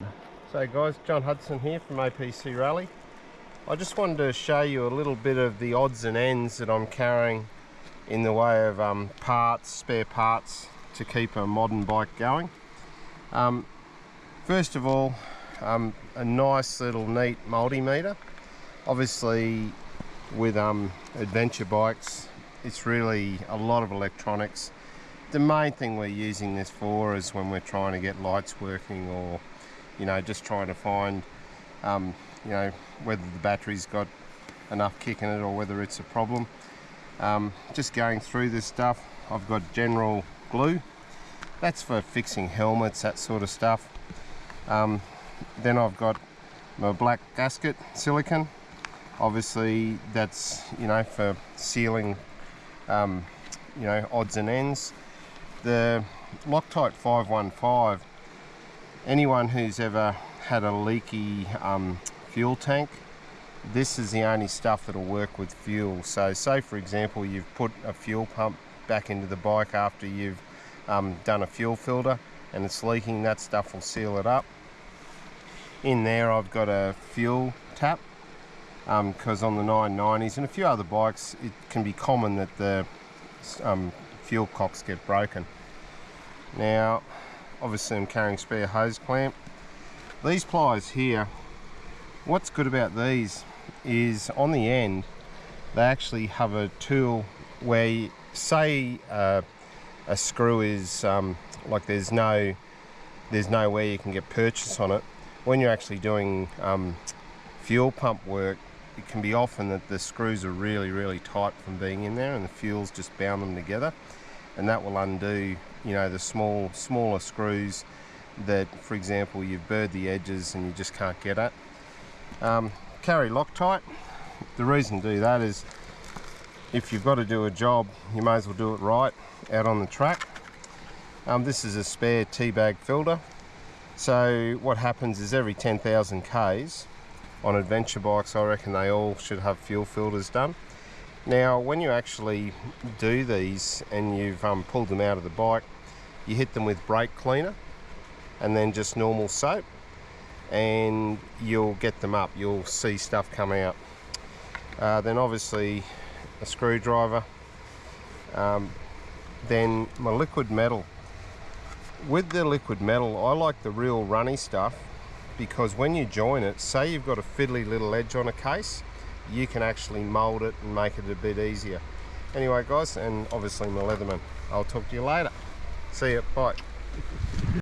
So guys, John Hudson here from APC Rally. I just wanted to show you a little bit of the odds and ends that I'm carrying in the way of parts, spare parts to keep a modern bike going. First of all, a nice little neat multimeter. Obviously with adventure bikes, it's really a lot of electronics. The main thing we're using this for is when we're trying to get lights working, or just trying to find whether the battery's got enough kick in it or whether it's a problem. Just going through this stuff, I've got general glue. That's for fixing helmets, that sort of stuff. Then I've got my black Gasket Silicon. Obviously that's for sealing odds and ends. The Loctite 515, anyone who's ever had a leaky fuel tank, this is the only stuff that'll work with fuel. So say for example you've put a fuel pump back into the bike after you've done a fuel filter and it's leaking, that stuff will seal it up. In there I've got a fuel tap, because on the 990s and a few other bikes it can be common that the fuel cocks get broken. Now obviously I'm carrying spare hose clamp. These pliers here, what's good about these is on the end they actually have a tool where say a screw is like there's no way you can get purchase on it. When you're actually doing fuel pump work, it can be often that the screws are really tight from being in there and the fuel's just bound them together, and that will undo the smaller screws that, for example, you've burred the edges and you just can't get at. Carry Loctite. The reason to do that is if you've got to do a job, you may as well do it right out on the track. This is a spare Teabag filter. So what happens is every 10,000 Ks on adventure bikes, I reckon they all should have fuel filters done. Now when you actually do these and you've pulled them out of the bike, you hit them with brake cleaner and then just normal soap and you'll get them up, you'll see stuff come out. Then obviously a screwdriver, then my liquid metal. With the liquid metal I like the real runny stuff, because when you join it, say you've got a fiddly little edge on a case, you can actually mold it and make it a bit easier. Anyway guys, and obviously my Leatherman. I'll talk to you later. See ya, bye.